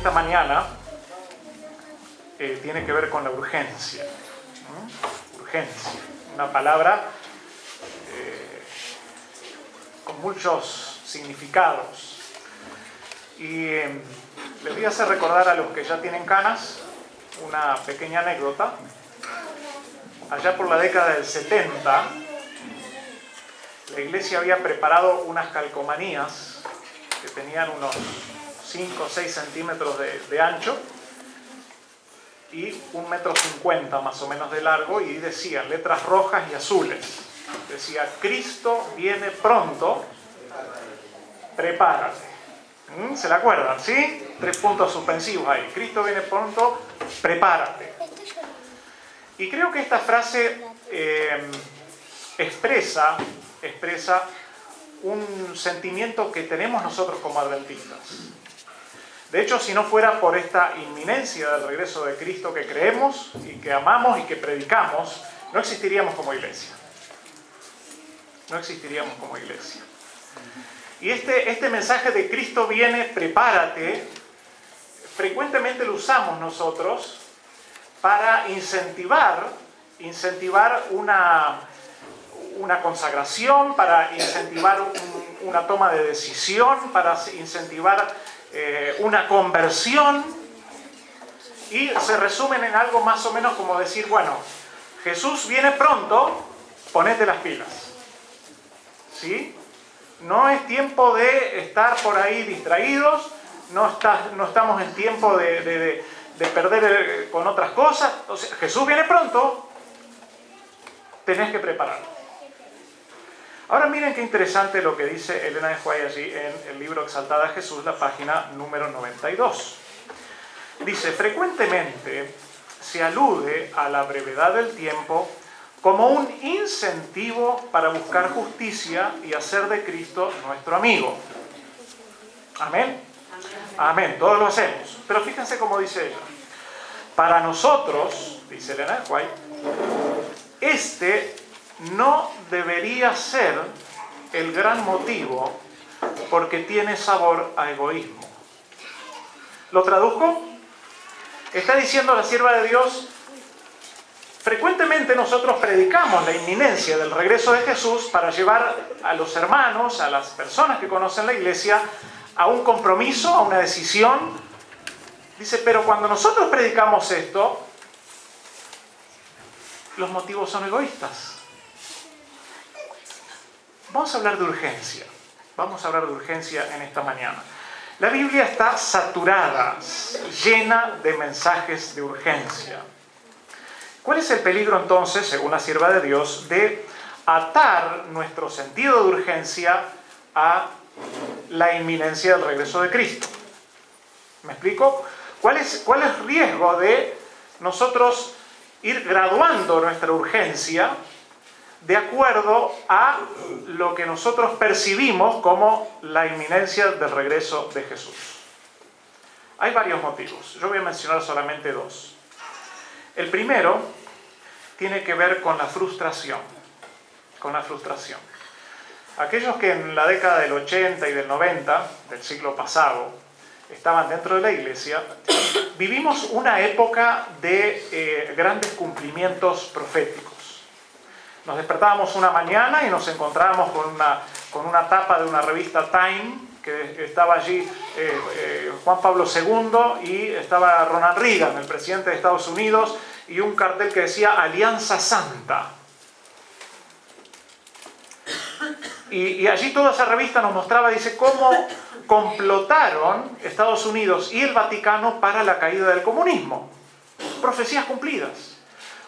esta mañana tiene que ver con la urgencia. Urgencia, una palabra con muchos significados. Y les voy a hacer recordar a los que ya tienen canas una pequeña anécdota. Allá por la década del 70, la iglesia había preparado unas calcomanías que tenían unos 5 o 6 centímetros de ancho y 1,50 m más o menos de largo, y decían, letras rojas y azules, decía: Cristo viene pronto, prepárate. ¿Se la acuerdan? ¿Sí? 3 puntos suspensivos ahí. Cristo viene pronto, prepárate. Y creo que esta frase expresa un sentimiento que tenemos nosotros como adventistas. De hecho, si no fuera por esta inminencia del regreso de Cristo que creemos y que amamos y que predicamos, no existiríamos como iglesia. No existiríamos como iglesia. Y este mensaje de Cristo viene, prepárate, frecuentemente lo usamos nosotros para incentivar una consagración, para incentivar una toma de decisión, para incentivar una conversión, y se resumen en algo más o menos como decir: bueno, Jesús viene pronto, ponete las pilas. ¿Sí? No es tiempo de estar por ahí distraídos, no estamos en tiempo de perder con otras cosas. O sea, Jesús viene pronto, tenés que prepararte. Ahora miren qué interesante lo que dice Elena de White allí en el libro Exaltada Jesús, la página número 92. Dice: frecuentemente se alude a la brevedad del tiempo como un incentivo para buscar justicia y hacer de Cristo nuestro amigo. ¿Amén? Amén, todos lo hacemos. Pero fíjense cómo dice ella. Para nosotros, dice Elena de White, este no debería ser el gran motivo, porque tiene sabor a egoísmo. ¿Lo traduzco? Está diciendo la sierva de Dios: frecuentemente nosotros predicamos la inminencia del regreso de Jesús para llevar a los hermanos, a las personas que conocen la iglesia, a un compromiso, a una decisión. Dice, pero cuando nosotros predicamos esto, los motivos son egoístas. Vamos a hablar de urgencia. Vamos a hablar de urgencia en esta mañana. La Biblia está saturada, llena de mensajes de urgencia. ¿Cuál es el peligro entonces, según la sierva de Dios, de atar nuestro sentido de urgencia a la inminencia del regreso de Cristo? ¿Me explico? ¿Cuál es el riesgo de nosotros ir graduando nuestra urgencia de acuerdo a lo que nosotros percibimos como la inminencia del regreso de Jesús? Hay varios motivos. Yo voy a mencionar solamente 2. El primero tiene que ver con la frustración. Con la frustración. Aquellos que en la década del 80 y del 90 del siglo pasado estaban dentro de la iglesia, vivimos una época de grandes cumplimientos proféticos. Nos despertábamos una mañana y nos encontrábamos con una tapa de una revista Time, que estaba allí Juan Pablo II y estaba Ronald Reagan, el presidente de Estados Unidos, y un cartel que decía Alianza Santa. Y allí toda esa revista nos mostraba, dice, cómo complotaron Estados Unidos y el Vaticano para la caída del comunismo. Profecías cumplidas.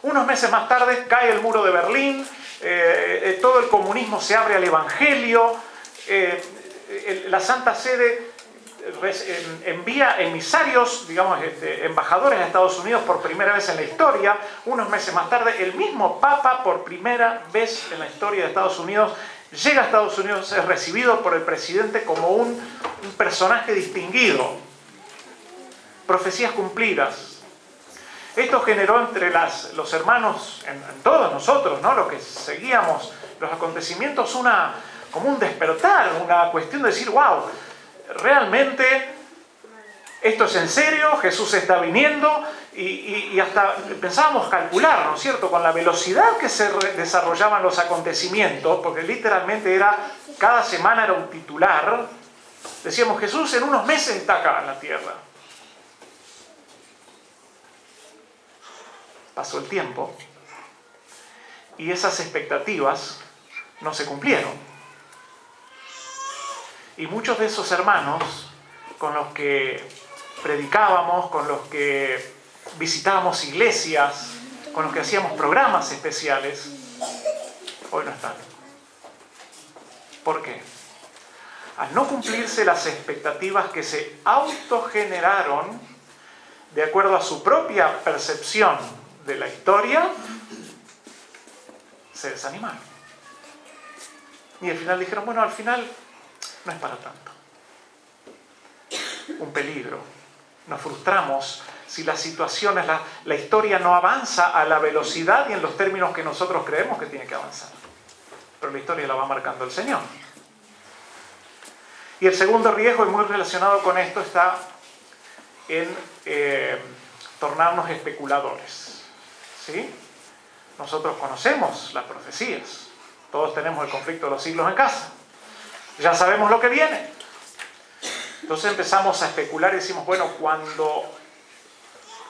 Unos meses más tarde cae el muro de Berlín, todo el comunismo se abre al Evangelio, la Santa Sede envía emisarios, digamos, embajadores a Estados Unidos por primera vez en la historia. Unos meses más tarde, el mismo Papa, por primera vez en la historia de Estados Unidos, llega a Estados Unidos, es recibido por el presidente como un personaje distinguido. Profecías cumplidas. Esto generó entre los hermanos, en todos nosotros, ¿no?, los que seguíamos los acontecimientos, como un despertar, una cuestión de decir, wow, realmente esto es en serio, Jesús está viniendo, y hasta pensábamos calcular, ¿no es cierto?, con la velocidad que se desarrollaban los acontecimientos, porque literalmente cada semana era un titular. Decíamos, Jesús en unos meses está acá en la tierra. Pasó el tiempo y esas expectativas no se cumplieron. Y muchos de esos hermanos con los que predicábamos, con los que visitábamos iglesias, con los que hacíamos programas especiales, hoy no están. ¿Por qué? Al no cumplirse las expectativas que se autogeneraron de acuerdo a su propia percepción de la historia, se desanimaron. Y al final dijeron, bueno, al final no es para tanto. Un peligro. Nos frustramos si las situaciones, la historia no avanza a la velocidad y en los términos que nosotros creemos que tiene que avanzar. Pero la historia la va marcando el Señor. Y el segundo riesgo, y muy relacionado con esto, está en tornarnos especuladores. ¿Sí? Nosotros conocemos las profecías. Todos tenemos el conflicto de los siglos en casa. Ya sabemos lo que viene. Entonces empezamos a especular y decimos, bueno, cuando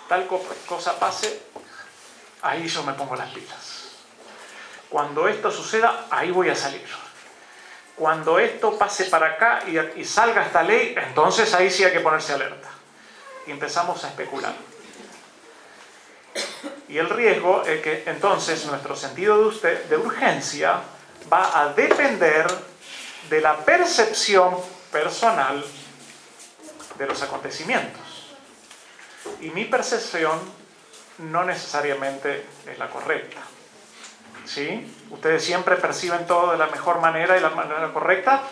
tal cosa pase, ahí yo me pongo las pilas. Cuando esto suceda, ahí voy a salir. Cuando esto pase para acá y salga esta ley, entonces ahí sí hay que ponerse alerta. Y empezamos a especular. Y el riesgo es que entonces nuestro sentido de urgencia va a depender de la percepción personal de los acontecimientos. Y mi percepción no necesariamente es la correcta. ¿Sí? Ustedes siempre perciben todo de la mejor manera y la manera correcta,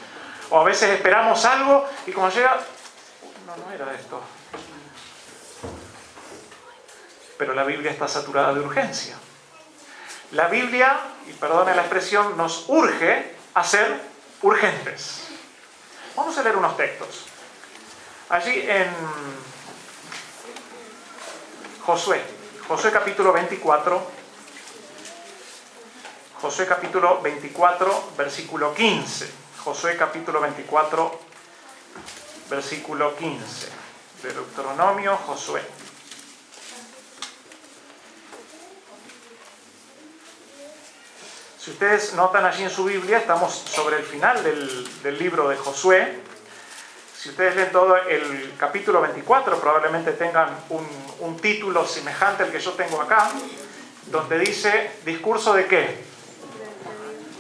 o a veces esperamos algo y cuando llega, no era esto. Pero la Biblia está saturada de urgencia. La Biblia, y perdone la expresión, nos urge a ser urgentes. Vamos a leer unos textos. Allí en Josué capítulo 24, Josué capítulo 24, versículo 15. Josué capítulo 24, versículo 15. Deuteronomio, Josué. Si ustedes notan allí en su Biblia, estamos sobre el final del libro de Josué. Si ustedes leen todo el capítulo 24, probablemente tengan un título semejante al que yo tengo acá, donde dice, ¿discurso de qué?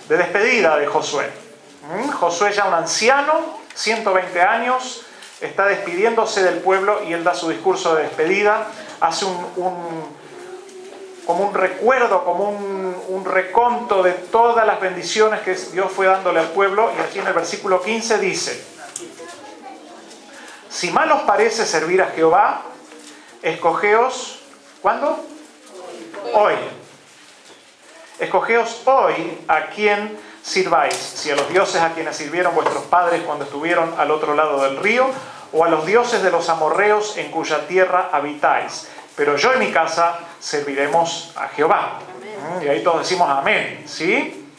De despedida de Josué. Josué ya un anciano, 120 años, está despidiéndose del pueblo y él da su discurso de despedida, hace como un recuerdo, como un reconto de todas las bendiciones que Dios fue dándole al pueblo, y aquí en el versículo 15 dice, si mal os parece servir a Jehová, escogeos, ¿cuándo? Hoy. Escogeos hoy a quién sirváis, si a los dioses a quienes sirvieron vuestros padres cuando estuvieron al otro lado del río, o a los dioses de los amorreos en cuya tierra habitáis. Pero yo y mi casa serviremos a Jehová. Y ahí todos decimos amén, ¿sí?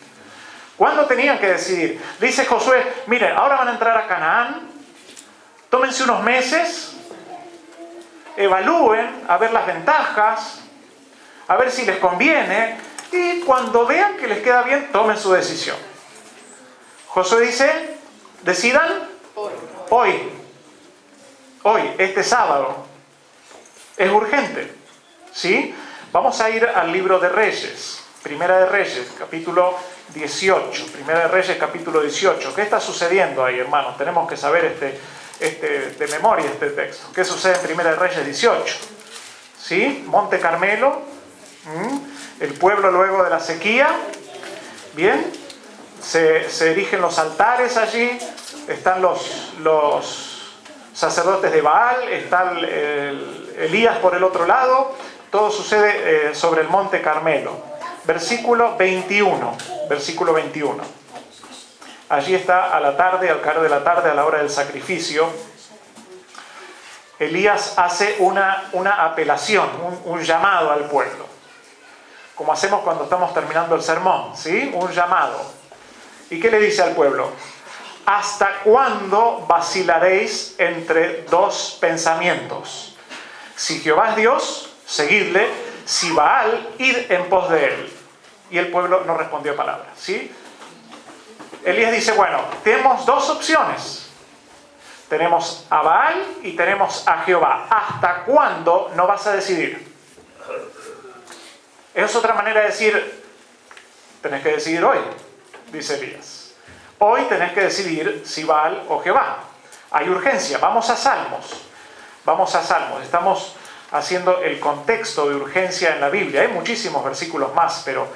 ¿Cuándo tenían que decidir? Dice Josué, miren, ahora van a entrar a Canaán, tómense unos meses, evalúen, a ver las ventajas, a ver si les conviene, y cuando vean que les queda bien, tomen su decisión. Josué dice, decidan hoy, este sábado. Es urgente, ¿sí? Vamos a ir al libro de Reyes, Primera de Reyes, capítulo 18. Primera de Reyes, capítulo 18. ¿Qué está sucediendo ahí, hermanos? Tenemos que saber de memoria este texto. ¿Qué sucede en Primera de Reyes 18? ¿Sí? Monte Carmelo, el pueblo luego de la sequía, ¿bien? Se erigen los altares allí, están los sacerdotes de Baal, está Elías por el otro lado, todo sucede sobre el monte Carmelo. Versículo 21. Allí está a la tarde, al caer de la tarde, a la hora del sacrificio. Elías hace una apelación, un llamado al pueblo, como hacemos cuando estamos terminando el sermón, ¿sí? Un llamado. ¿Y qué le dice al pueblo? ¿Hasta cuándo vacilaréis entre dos pensamientos? Si Jehová es Dios, seguidle; si Baal, id en pos de él. Y el pueblo no respondió palabra, ¿sí? Elías dice, bueno, tenemos dos opciones. Tenemos a Baal y tenemos a Jehová. ¿Hasta cuándo no vas a decidir? Es otra manera de decir, tenés que decidir hoy, dice Elías. Hoy tenés que decidir si Baal o Jehová. Hay urgencia. Vamos a Salmos. Vamos a Salmos. Estamos haciendo el contexto de urgencia en la Biblia. Hay muchísimos versículos más, pero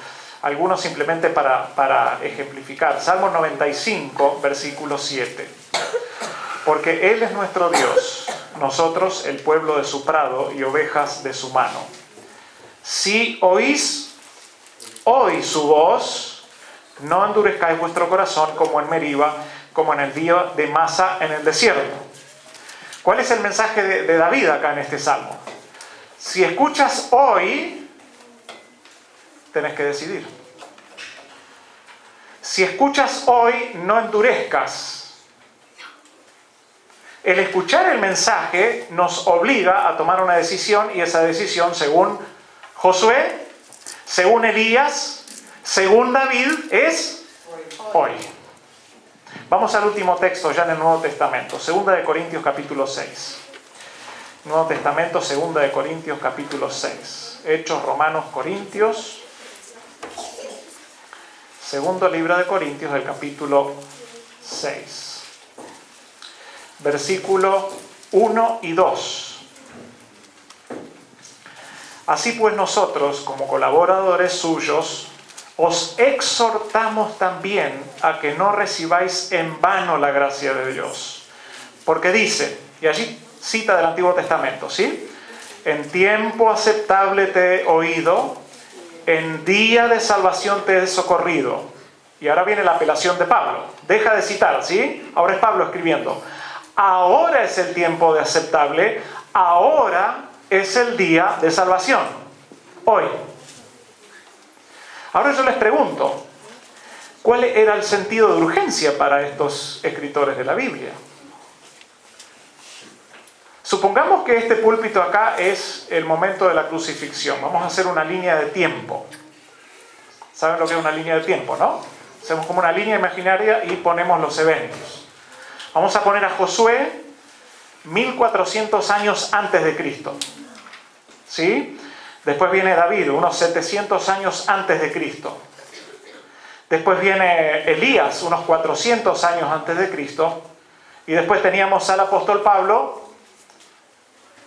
algunos simplemente para ejemplificar. Salmo 95, versículo 7. Porque Él es nuestro Dios, nosotros el pueblo de su prado y ovejas de su mano. Si oís hoy su voz, no endurezcáis vuestro corazón como en Meriba, como en el día de Masa en el desierto. ¿Cuál es el mensaje de David acá en este salmo? Si escuchas hoy, tenés que decidir. Si escuchas hoy, no endurezcas. El escuchar el mensaje nos obliga a tomar una decisión, y esa decisión, según Josué, según Elías, según David, es hoy. Vamos al último texto ya en el Nuevo Testamento, 2 de Corintios capítulo 6. Nuevo Testamento, 2 de Corintios capítulo 6. Hechos, Romanos, Corintios. Segundo libro de Corintios, del capítulo 6. Versículo 1 y 2. Así pues nosotros, como colaboradores suyos, os exhortamos también a que no recibáis en vano la gracia de Dios. Porque dice, y allí cita del Antiguo Testamento, ¿sí? En tiempo aceptable te he oído, en día de salvación te he socorrido. Y ahora viene la apelación de Pablo. Deja de citar, ¿sí? Ahora es Pablo escribiendo. Ahora es el tiempo de aceptable, ahora es el día de salvación. Hoy. Ahora yo les pregunto, ¿cuál era el sentido de urgencia para estos escritores de la Biblia? Supongamos que este púlpito acá es el momento de la crucifixión. Vamos a hacer una línea de tiempo. ¿Saben lo que es una línea de tiempo, no? Hacemos como una línea imaginaria y ponemos los eventos. Vamos a poner a Josué 1400 años antes de Cristo. ¿Sí? Después viene David, unos 700 años antes de Cristo. Después viene Elías, unos 400 años antes de Cristo. Y después teníamos al apóstol Pablo,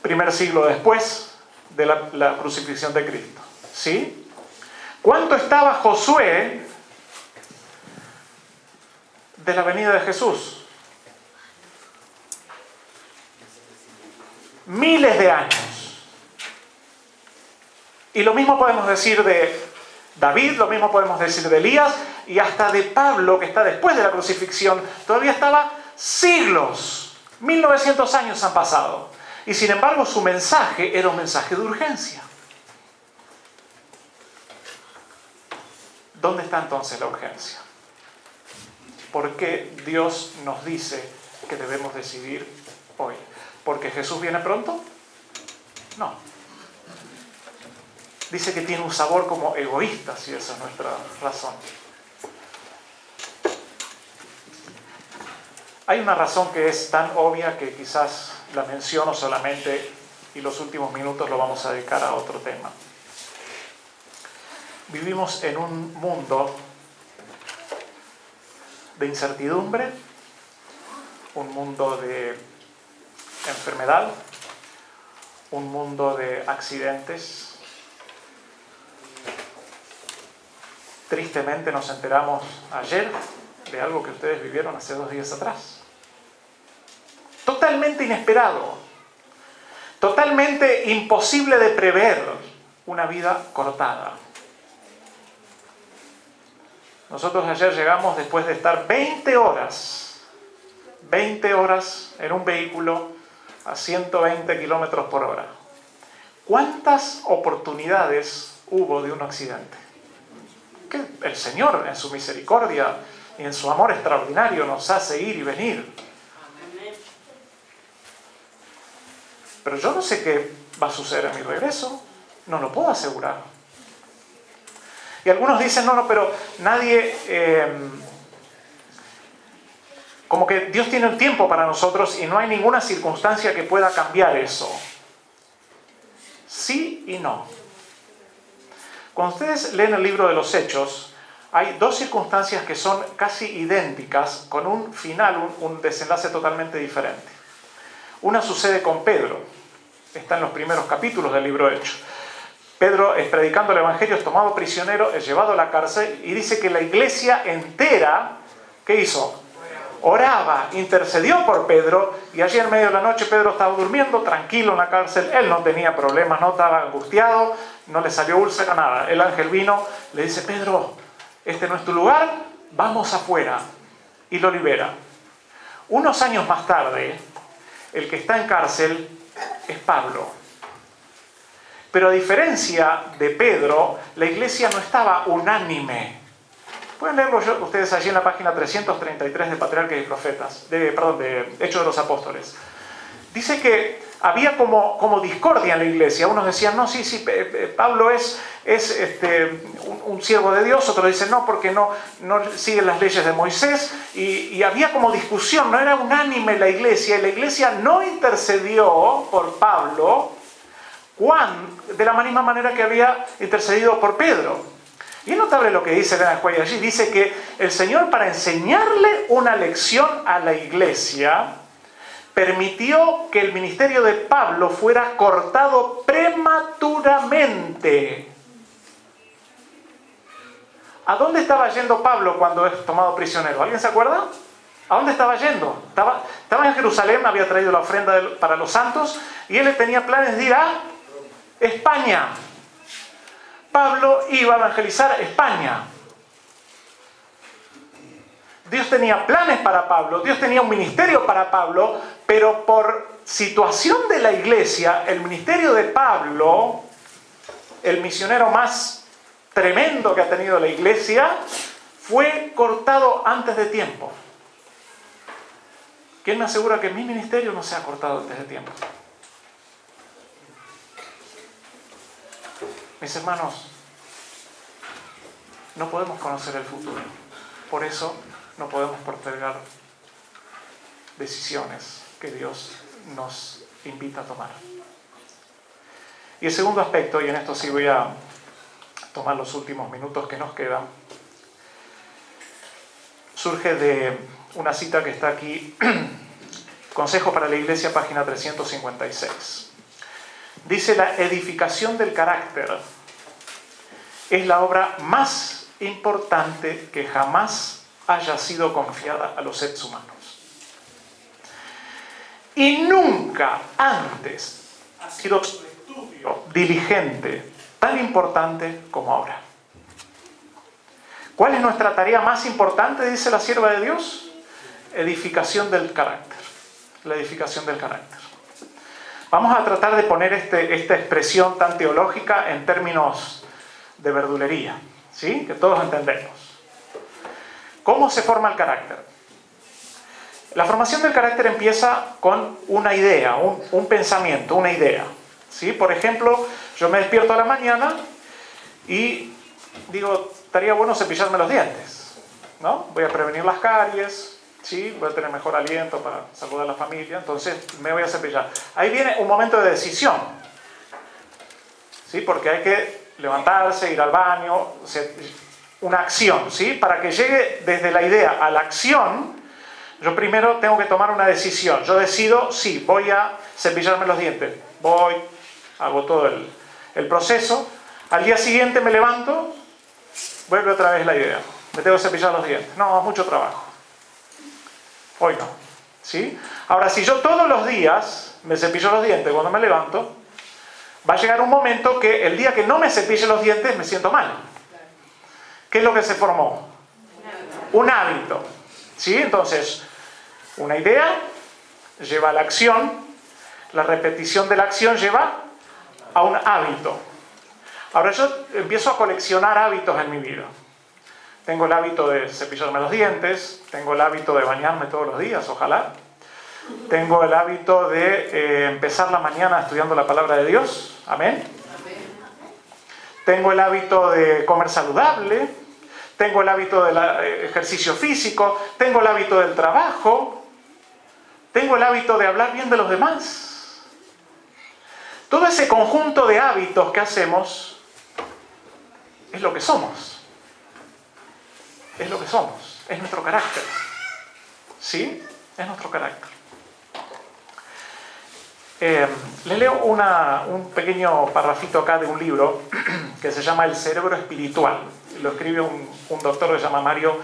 primer siglo después de la crucifixión de Cristo. ¿Sí? ¿Cuánto estaba Josué de la venida de Jesús? Miles de años. Y lo mismo podemos decir de David, lo mismo podemos decir de Elías, y hasta de Pablo, que está después de la crucifixión, todavía estaba siglos. 1900 años han pasado. Y sin embargo su mensaje era un mensaje de urgencia. ¿Dónde está entonces la urgencia? ¿Por qué Dios nos dice que debemos decidir hoy? ¿Porque Jesús viene pronto? No. Dice que tiene un sabor como egoísta, si esa es nuestra razón. Hay una razón que es tan obvia que quizás la menciono solamente y los últimos minutos lo vamos a dedicar a otro tema. Vivimos en un mundo de incertidumbre, un mundo de enfermedad, un mundo de accidentes. Tristemente nos enteramos ayer de algo que ustedes vivieron hace 2 días atrás. Totalmente inesperado, totalmente imposible de prever, una vida cortada. Nosotros ayer llegamos después de estar 20 horas en un vehículo a 120 kilómetros por hora. ¿Cuántas oportunidades hubo de un accidente? Que el Señor, en su misericordia y en su amor extraordinario, nos hace ir y venir. Pero yo no sé qué va a suceder a mi regreso. No lo puedo asegurar. Y algunos dicen, no, pero nadie... como que Dios tiene un tiempo para nosotros y no hay ninguna circunstancia que pueda cambiar eso. Sí y no. Cuando ustedes leen el libro de los Hechos, hay dos circunstancias que son casi idénticas, con un final, un desenlace totalmente diferente. Una sucede con Pedro. Está en los primeros capítulos del libro de Hechos. Pedro, predicando el Evangelio, es tomado prisionero, es llevado a la cárcel y dice que la iglesia entera, ¿qué hizo? Oraba, intercedió por Pedro, y allí en medio de la noche Pedro estaba durmiendo tranquilo en la cárcel. Él no tenía problemas, no estaba angustiado, no le salió úlcera, nada. El ángel vino, le dice, Pedro, este no es tu lugar, vamos afuera. Y lo libera. Unos años más tarde, el que está en cárcel es Pablo. Pero a diferencia de Pedro, la iglesia no estaba unánime. Pueden leerlo ustedes allí en la página 333 de Patriarcas y Profetas, de Hechos de los Apóstoles. Dice que había como discordia en la iglesia. Unos decían, no, sí, Pablo es un siervo de Dios. Otros dicen, no, porque no sigue las leyes de Moisés. Y había como discusión, no era unánime la iglesia. Y la iglesia no intercedió por Pablo de la misma manera que había intercedido por Pedro. Y es notable lo que dice Elena White allí. Dice que el Señor, para enseñarle una lección a la iglesia, permitió que el ministerio de Pablo fuera cortado prematuramente. ¿A dónde estaba yendo Pablo cuando es tomado prisionero? ¿Alguien se acuerda? ¿A dónde estaba yendo? Estaba en Jerusalén, había traído la ofrenda para los santos, y él tenía planes de ir a España. Pablo iba a evangelizar España. Dios tenía planes para Pablo, Dios tenía un ministerio para Pablo, pero por situación de la iglesia, el ministerio de Pablo, el misionero más tremendo que ha tenido la iglesia, fue cortado antes de tiempo. ¿Quién me asegura que mi ministerio no se ha cortado antes de tiempo? Mis hermanos, no podemos conocer el futuro. Por eso no podemos postergar decisiones que Dios nos invita a tomar. Y el segundo aspecto, y en esto sí voy a tomar los últimos minutos que nos quedan, surge de una cita que está aquí, Consejo para la Iglesia, página 356. Dice, la edificación del carácter es la obra más importante que jamás haya sido confiada a los seres humanos. Y nunca antes ha sido un estudio diligente tan importante como ahora. ¿Cuál es nuestra tarea más importante? Dice la sierva de Dios. Edificación del carácter. La edificación del carácter. Vamos a tratar de poner esta expresión tan teológica en términos de verdulería, ¿sí? Que todos entendemos. ¿Cómo se forma el carácter? La formación del carácter empieza con una idea, un pensamiento, una idea, ¿sí? Por ejemplo, yo me despierto a la mañana y digo, estaría bueno cepillarme los dientes, ¿no? Voy a prevenir las caries, ¿sí? Voy a tener mejor aliento para saludar a la familia, entonces me voy a cepillar. Ahí viene un momento de decisión, ¿sí? Porque hay que levantarse, ir al baño, o sea, una acción, ¿sí? Para que llegue desde la idea a la acción, yo primero tengo que tomar una decisión. Yo decido, sí, voy a cepillarme los dientes. Voy, hago todo el proceso. Al día siguiente me levanto, vuelve otra vez la idea. Me tengo que cepillar los dientes. No, es mucho trabajo. Hoy no, ¿sí? Ahora, si yo todos los días me cepillo los dientes cuando me levanto, va a llegar un momento que el día que no me cepille los dientes me siento mal. ¿Qué es lo que se formó? Un hábito. ¿Sí? Entonces, una idea lleva a la acción. La repetición de la acción lleva a un hábito. Ahora yo empiezo a coleccionar hábitos en mi vida. Tengo el hábito de cepillarme los dientes, tengo el hábito de bañarme todos los días, ojalá. Tengo el hábito de empezar la mañana estudiando la palabra de Dios. Amén. Tengo el hábito de comer saludable. Tengo el hábito del ejercicio físico. Tengo el hábito del trabajo. Tengo el hábito de hablar bien de los demás. Todo ese conjunto de hábitos que hacemos es lo que somos. Es lo que somos. Es nuestro carácter. ¿Sí? Es nuestro carácter. Le leo un pequeño parrafito acá de un libro que se llama El cerebro espiritual. Lo escribe un doctor que se llama Mario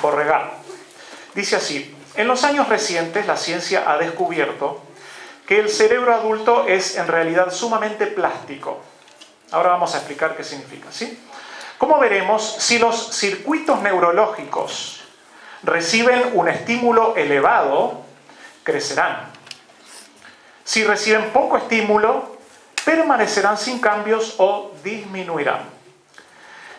Borregal. Dice así: en los años recientes la ciencia ha descubierto que el cerebro adulto es en realidad sumamente plástico. Ahora vamos a explicar qué significa, ¿sí? Como veremos, si los circuitos neurológicos reciben un estímulo elevado, crecerán. Si reciben poco estímulo, permanecerán sin cambios o disminuirán.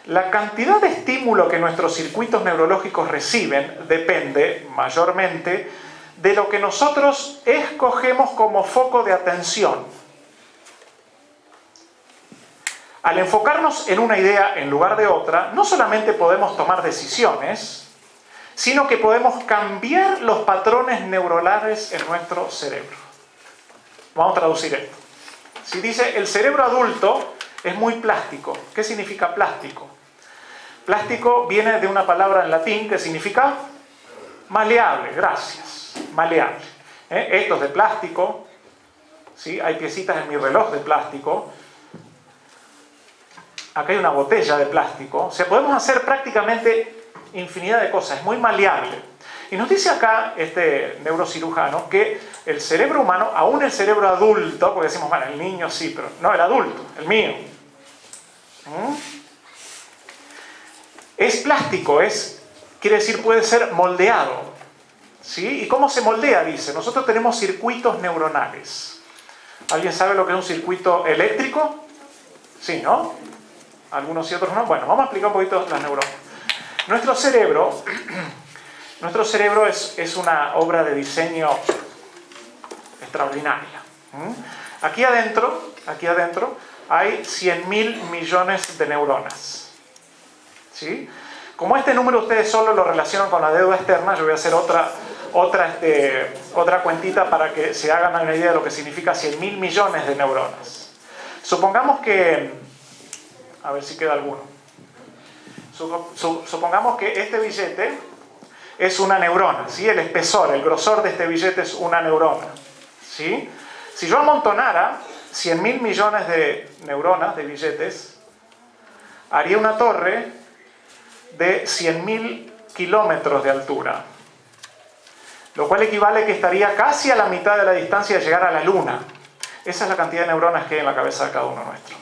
La cantidad de estímulo que nuestros circuitos neurológicos reciben depende mayormente de lo que nosotros escogemos como foco de atención. Al enfocarnos en una idea en lugar de otra, no solamente podemos tomar decisiones, sino que podemos cambiar los patrones neuronales en nuestro cerebro. Vamos a traducir esto. Si dice el cerebro adulto es muy plástico. ¿Qué significa plástico? Plástico viene de una palabra en latín que significa maleable. Gracias. Maleable. Esto es de plástico. ¿Sí? Hay piecitas en mi reloj de plástico. Acá hay una botella de plástico. O sea, podemos hacer prácticamente infinidad de cosas. Es muy maleable. Y nos dice acá este neurocirujano que el cerebro humano, aún el cerebro adulto, porque decimos, bueno, el niño sí, pero no, el adulto, el mío, es plástico, quiere decir puede ser moldeado. ¿Sí? ¿Y cómo se moldea? Dice, nosotros tenemos circuitos neuronales. ¿Alguien sabe lo que es un circuito eléctrico? Sí, ¿no? Algunos y otros no. Bueno, vamos a explicar un poquito las neuronas. Nuestro cerebro es una obra de diseño extraordinaria. Aquí adentro hay 100.000 millones de neuronas. ¿Sí? Como este número ustedes solo lo relacionan con la deuda externa, yo voy a hacer otra cuentita para que se hagan una idea de lo que significa 100.000 millones de neuronas. Supongamos que, a ver si queda alguno. Supongamos que este billete es una neurona, ¿sí? El espesor, el grosor de este billete es una neurona, ¿sí? Si yo amontonara 100.000 millones de neuronas, de billetes, haría una torre de 100.000 kilómetros de altura, lo cual equivale a que estaría casi a la mitad de la distancia de llegar a la Luna. Esa es la cantidad de neuronas que hay en la cabeza de cada uno nuestro.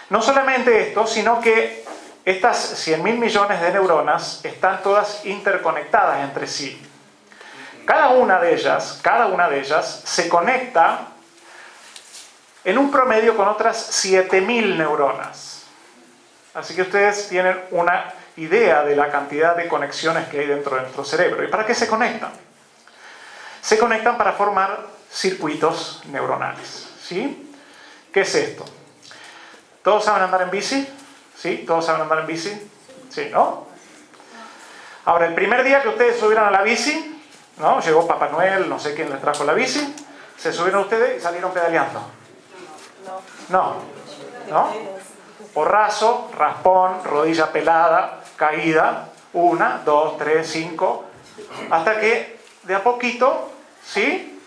No solamente esto, sino que estas 100.000 millones de neuronas están todas interconectadas entre sí. Cada una de ellas se conecta en un promedio con otras 7.000 neuronas. Así que ustedes tienen una idea de la cantidad de conexiones que hay dentro de nuestro cerebro. ¿Y para qué se conectan? Se conectan para formar circuitos neuronales. ¿Sí? ¿Qué es esto? ¿Todos saben andar en bici? ¿Sí? ¿Todos saben andar en bici? ¿Sí? ¿No? Ahora, el primer día que ustedes subieron a la bici, ¿no? Llegó Papá Noel, no sé quién les trajo la bici, se subieron ustedes y salieron pedaleando. No. ¿No? Porrazo, raspón, rodilla pelada, caída, 1, 2, 3, 5, hasta que de a poquito, ¿sí?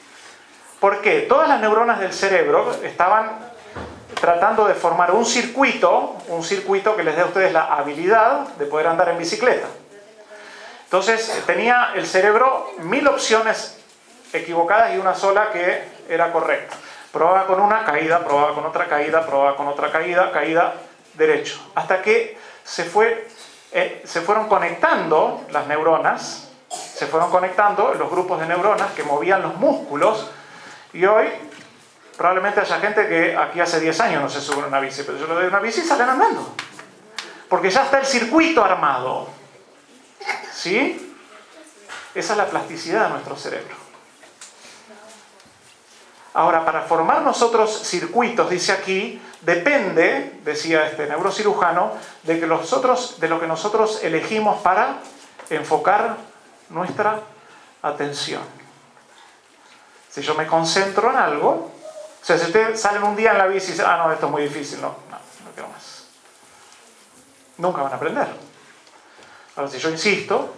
¿Por qué? Todas las neuronas del cerebro estaban tratando de formar un circuito que les dé a ustedes la habilidad de poder andar en bicicleta. Entonces tenía el cerebro 1000 opciones equivocadas y una sola que era correcta. Probaba con una caída, probaba con otra caída, probaba con otra caída, caída derecho. Hasta que se fueron conectando las neuronas, se fueron conectando los grupos de neuronas que movían los músculos Y hoy probablemente haya gente que aquí hace 10 años no se sube a una bici, pero yo le doy una bici y salen andando. Porque ya está el circuito armado. ¿Sí? Esa es la plasticidad de nuestro cerebro. Ahora, para formar nosotros circuitos, dice aquí, depende, decía este neurocirujano, de lo que nosotros elegimos para enfocar nuestra atención. Si yo me concentro en algo, o sea, si ustedes salen un día en la bici y dicen, no, esto es muy difícil, no quiero más. Nunca van a aprender. Ahora, si yo insisto,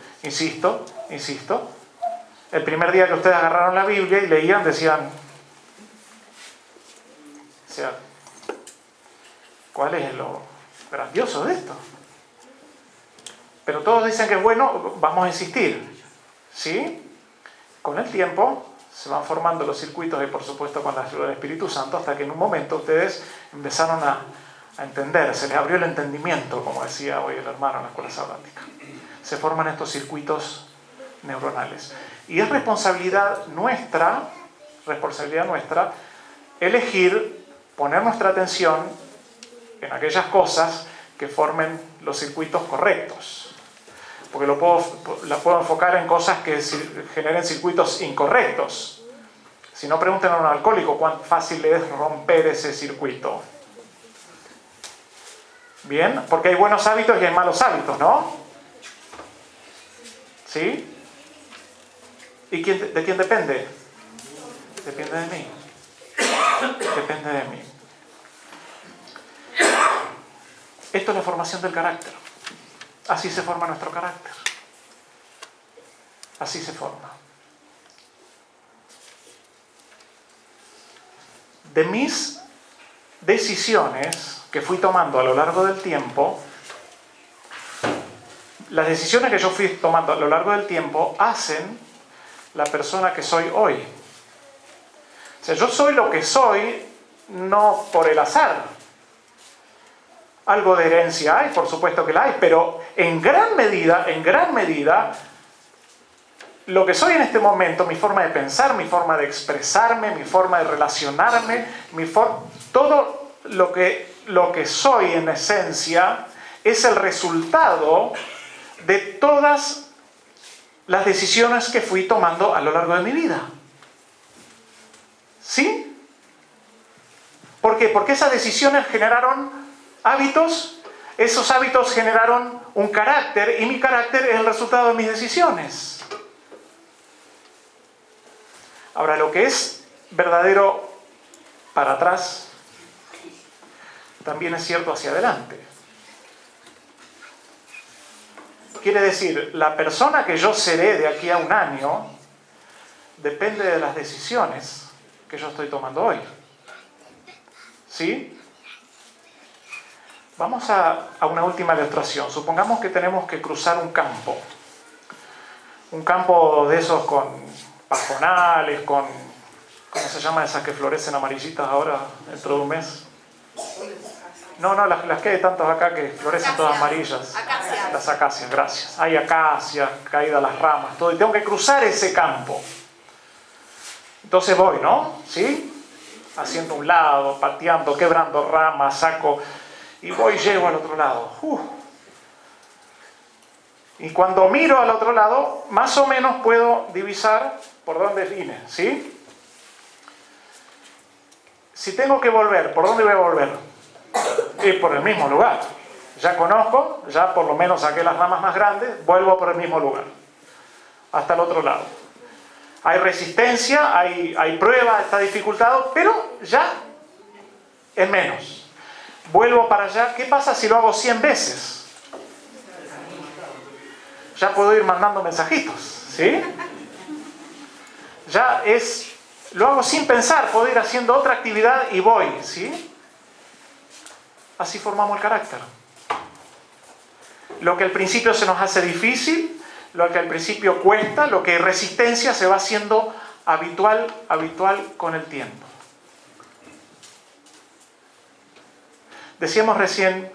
el primer día que ustedes agarraron la Biblia y leían, decían, o sea, ¿cuál es lo grandioso de esto? Pero todos dicen que es bueno, vamos a insistir. ¿Sí? Con el tiempo se van formando los circuitos y por supuesto con la ayuda del Espíritu Santo, hasta que en un momento ustedes empezaron a entender, se les abrió el entendimiento, como decía hoy el hermano en la escuela sabática. Se forman estos circuitos neuronales. Y es responsabilidad nuestra elegir, poner nuestra atención en aquellas cosas que formen los circuitos correctos. Porque la puedo enfocar en cosas que generen circuitos incorrectos. Si no, pregunten a un alcohólico cuán fácil es romper ese circuito. Bien, porque hay buenos hábitos y hay malos hábitos, ¿no? ¿Sí? ¿Y de quién depende? Depende de mí. Depende de mí. Esto es la formación del carácter. Así se forma nuestro carácter. Así se forma. De mis decisiones que fui tomando a lo largo del tiempo, las decisiones que yo fui tomando a lo largo del tiempo hacen la persona que soy hoy. O sea, yo soy lo que soy no por el azar. Algo de herencia hay, por supuesto que la hay, pero en gran medida, lo que soy en este momento, mi forma de pensar, mi forma de expresarme, mi forma de relacionarme, todo lo que soy en esencia es el resultado de todas las decisiones que fui tomando a lo largo de mi vida. ¿Sí? ¿Por qué? Porque esas decisiones generaron hábitos, esos hábitos generaron un carácter y mi carácter es el resultado de mis decisiones. Ahora, lo que es verdadero para atrás también es cierto hacia adelante. Quiere decir, la persona que yo seré de aquí a un año depende de las decisiones que yo estoy tomando hoy. ¿Sí? Vamos a una última ilustración. Supongamos que tenemos que cruzar un campo. Un campo de esos con pajonales, con... ¿Cómo se llaman esas que florecen amarillitas ahora dentro de un mes? No, las que hay tantos acá que florecen todas amarillas. Acacias. Las acacias, gracias. Hay acacias, caídas las ramas, todo. Y tengo que cruzar ese campo. Entonces voy, ¿no? ¿Sí? Haciendo un lado, pateando, quebrando ramas, saco... Y llego al otro lado. Y cuando miro al otro lado, más o menos puedo divisar por dónde vine, ¿sí? Si tengo que volver, ¿por dónde voy a volver? Y por el mismo lugar. Ya conozco, ya por lo menos saqué las ramas más grandes, vuelvo por el mismo lugar. Hasta el otro lado. Hay resistencia, hay prueba, está dificultado, pero ya es menos. Vuelvo para allá. ¿Qué pasa si lo hago 100 veces? Ya puedo ir mandando mensajitos, ¿sí? Lo hago sin pensar, puedo ir haciendo otra actividad y voy, ¿sí? Así formamos el carácter. Lo que al principio se nos hace difícil, lo que al principio cuesta, lo que resistencia se va haciendo habitual con el tiempo. Decíamos recién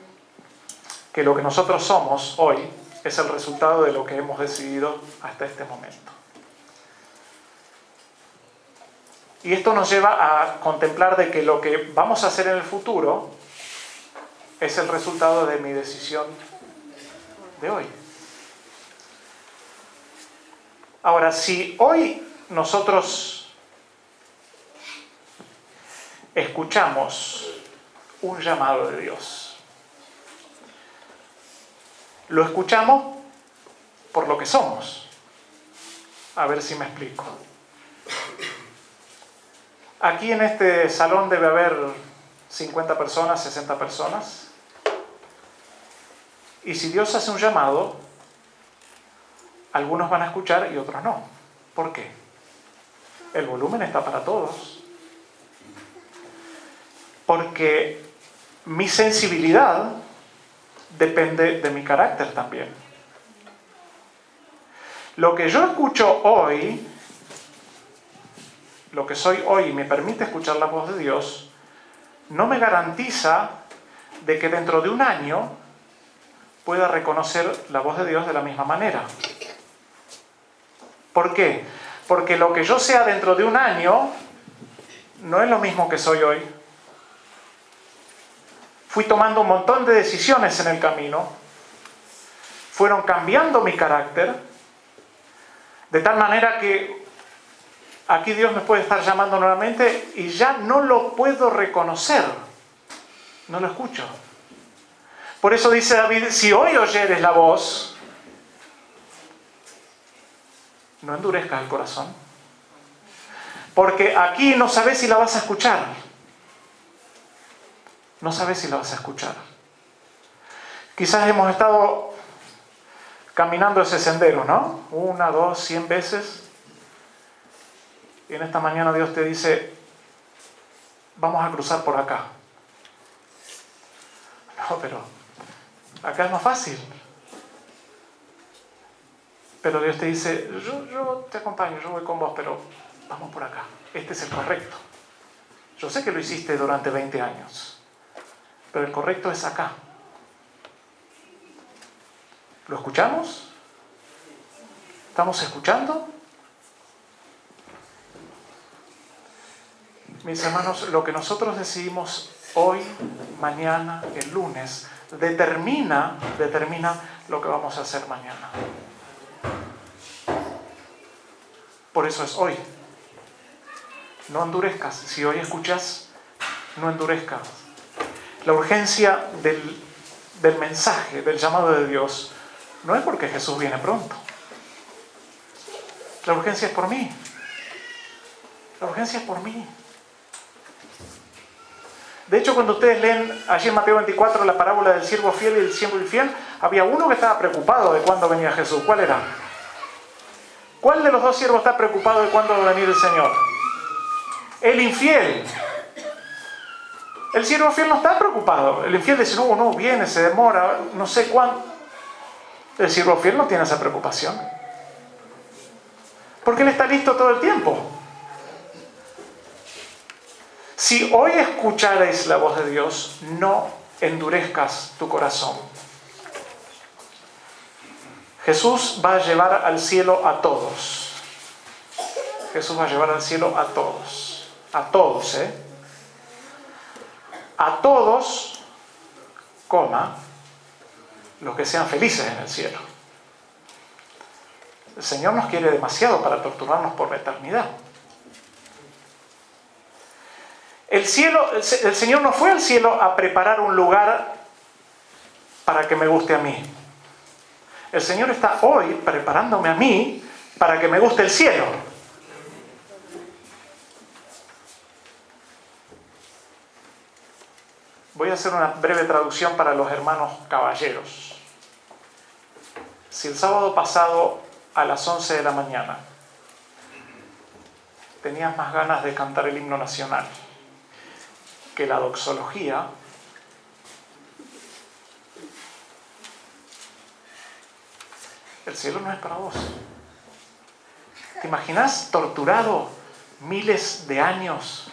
que lo que nosotros somos hoy es el resultado de lo que hemos decidido hasta este momento. Y esto nos lleva a contemplar de que lo que vamos a hacer en el futuro es el resultado de mi decisión de hoy. Ahora, si hoy nosotros escuchamos un llamado de Dios, lo escuchamos por lo que somos. A ver si me explico. Aquí en este salón debe haber 50 personas, 60 personas. Y si Dios hace un llamado, algunos van a escuchar y otros no. ¿Por qué? El volumen está para todos. Porque mi sensibilidad depende de mi carácter también. Lo que yo escucho hoy, lo que soy hoy y me permite escuchar la voz de Dios, no me garantiza de que dentro de un año pueda reconocer la voz de Dios de la misma manera. ¿Por qué? Porque lo que yo sea dentro de un año no es lo mismo que soy hoy. Fui tomando un montón de decisiones en el camino, fueron cambiando mi carácter, de tal manera que aquí Dios me puede estar llamando nuevamente y ya no lo puedo reconocer, no lo escucho. Por eso dice David, si hoy oyeres la voz, no endurezcas el corazón. Porque aquí no sabes si la vas a escuchar. No sabes si la vas a escuchar. Quizás hemos estado caminando ese sendero, ¿no? 1, 2, 100 veces. Y en esta mañana Dios te dice, vamos a cruzar por acá. No, pero acá es más fácil. Pero Dios te dice, yo te acompaño, yo voy con vos, pero vamos por acá. Este es el correcto. Yo sé que lo hiciste durante 20 años, pero el correcto es acá. ¿Lo escuchamos? ¿Estamos escuchando? Mis hermanos, lo que nosotros decidimos hoy, mañana, el lunes, determina lo que vamos a hacer mañana. Por eso es hoy. No endurezcas. Si hoy escuchas, no endurezcas. La urgencia del mensaje, del llamado de Dios, no es porque Jesús viene pronto. La urgencia es por mí. La urgencia es por mí. De hecho, cuando ustedes leen allí en Mateo 24 la parábola del siervo fiel y el siervo infiel, había uno que estaba preocupado de cuándo venía Jesús. ¿Cuál era? ¿Cuál de los dos siervos está preocupado de cuándo va a venir el Señor? El infiel. El siervo fiel no está preocupado. El infiel dice, no, viene, se demora, no sé cuándo. El siervo fiel no tiene esa preocupación. Porque él está listo todo el tiempo. Si hoy escucharéis la voz de Dios, no endurezcas tu corazón. Jesús va a llevar al cielo a todos. Jesús va a llevar al cielo a todos. A todos, A todos, los que sean felices en el cielo. El Señor nos quiere demasiado para torturarnos por la eternidad. El Señor no fue al cielo a preparar un lugar para que me guste a mí. El Señor está hoy preparándome a mí para que me guste el cielo. Voy a hacer una breve traducción para los hermanos caballeros. Si el sábado pasado a las 11 de la mañana tenías más ganas de cantar el himno nacional que la doxología, el cielo no es para vos. ¿Te imaginas torturado miles de años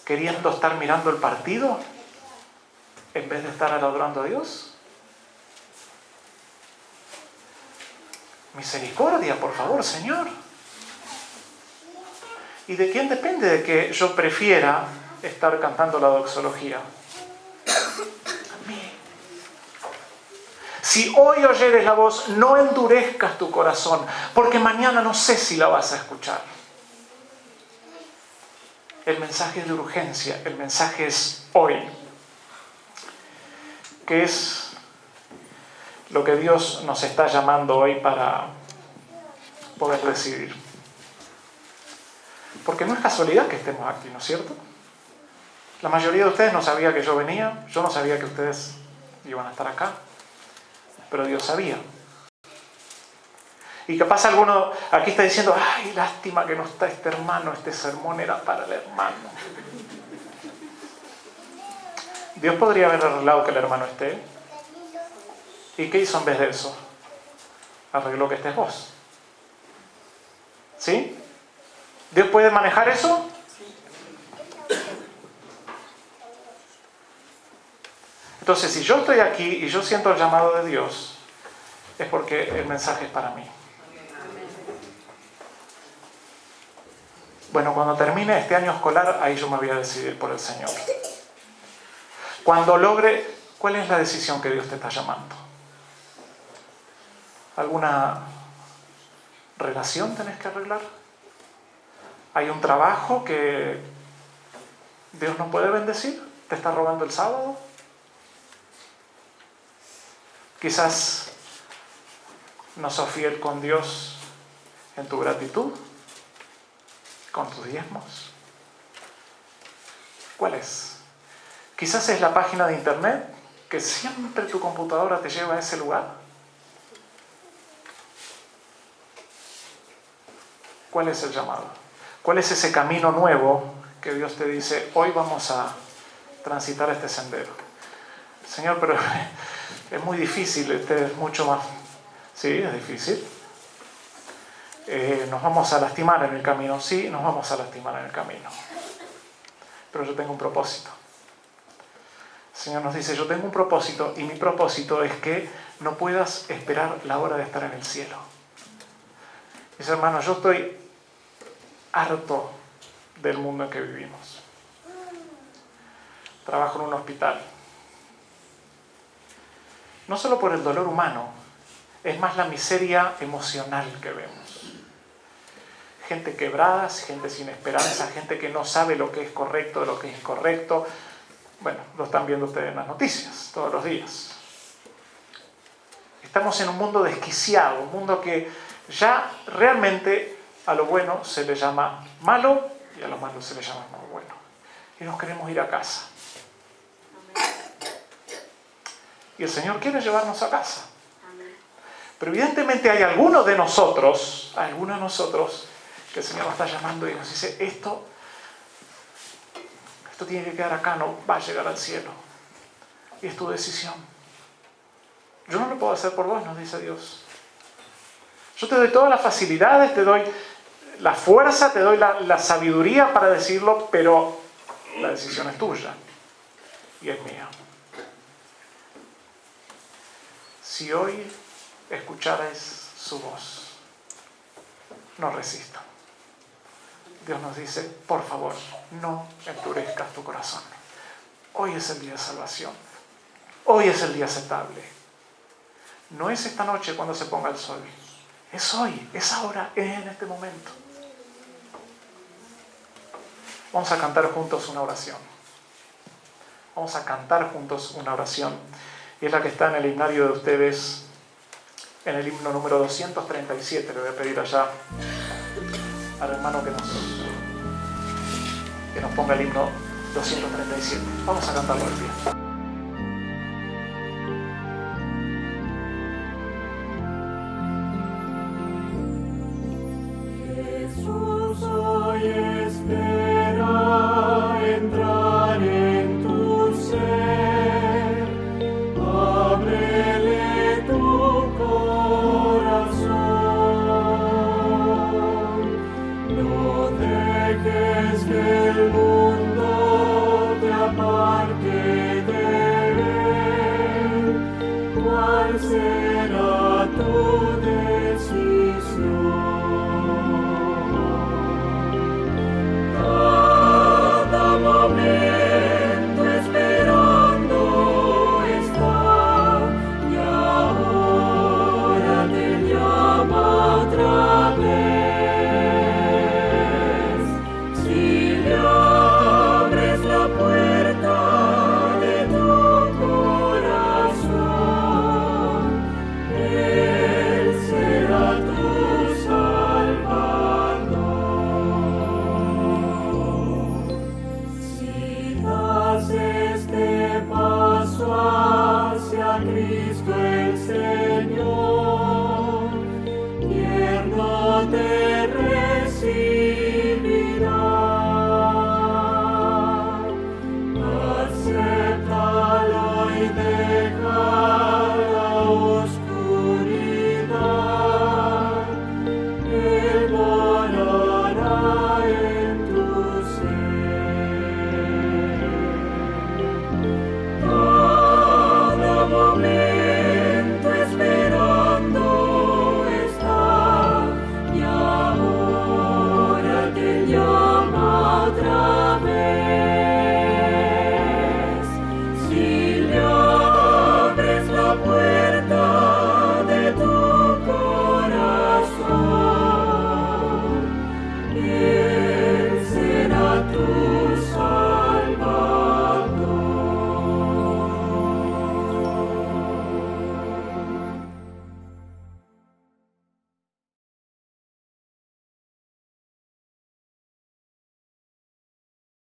queriendo estar mirando el partido en vez de estar adorando a Dios? Misericordia, por favor, Señor. ¿Y de quién depende de que yo prefiera estar cantando la doxología? A mí. Si hoy oyeres la voz, no endurezcas tu corazón, porque mañana no sé si la vas a escuchar. El mensaje es de urgencia, el mensaje es hoy. ¿Qué es lo que Dios nos está llamando hoy para poder decidir? Porque no es casualidad que estemos aquí, ¿no es cierto? La mayoría de ustedes no sabía que yo venía, yo no sabía que ustedes iban a estar acá, pero Dios sabía. Y capaz alguno aquí está diciendo, ay, lástima que no está este hermano, este sermón era para el hermano. Dios podría haber arreglado que el hermano esté. ¿Y qué hizo en vez de eso? Arregló que estés vos. ¿Sí? ¿Dios puede manejar eso? Entonces, si yo estoy aquí y yo siento el llamado de Dios, es porque el mensaje es para mí. Bueno, cuando termine este año escolar, ahí yo me voy a decidir por el Señor. Cuando logre, ¿cuál es la decisión que Dios te está llamando? ¿Alguna relación tenés que arreglar? ¿Hay un trabajo que Dios no puede bendecir? ¿Te está rogando el sábado? Quizás no sos fiel con Dios en tu gratitud, con tus diezmos. ¿Cuál es? Quizás es la página de internet que siempre tu computadora te lleva a ese lugar. ¿Cuál es el llamado? ¿Cuál es ese camino nuevo que Dios te dice, hoy vamos a transitar este sendero? Señor, pero es muy difícil, es mucho más... Sí, es difícil. Nos vamos a lastimar en el camino. Sí, nos vamos a lastimar en el camino. Pero yo tengo un propósito. El Señor nos dice, yo tengo un propósito y mi propósito es que no puedas esperar la hora de estar en el cielo. Mis hermanos, yo estoy harto del mundo en que vivimos. Trabajo en un hospital. No solo por el dolor humano, es más la miseria emocional que vemos. Gente quebrada, gente sin esperanza, gente que no sabe lo que es correcto de lo que es incorrecto. Bueno, lo están viendo ustedes en las noticias todos los días. Estamos en un mundo desquiciado, un mundo que ya realmente a lo bueno se le llama malo y a lo malo se le llama muy bueno. Y nos queremos ir a casa. Y el Señor quiere llevarnos a casa. Pero evidentemente hay algunos de nosotros que el Señor nos está llamando y nos dice, esto tiene que quedar acá, no va a llegar al cielo. Y es tu decisión. Yo no lo puedo hacer por vos, nos dice Dios. Yo te doy todas las facilidades, te doy la fuerza, te doy la sabiduría para decirlo, pero la decisión es tuya y es mía. Si hoy escucharais su voz, no resistan. Dios nos dice, por favor, no endurezcas tu corazón. Hoy es el día de salvación. Hoy es el día aceptable. No es esta noche cuando se ponga el sol. Es hoy, es ahora, es en este momento. Vamos a cantar juntos una oración. Vamos a cantar juntos una oración. Y es la que está en el himnario de ustedes, en el himno número 237. Le voy a pedir allá al hermano que nos ponga el himno 237. Vamos a cantarlo al pie.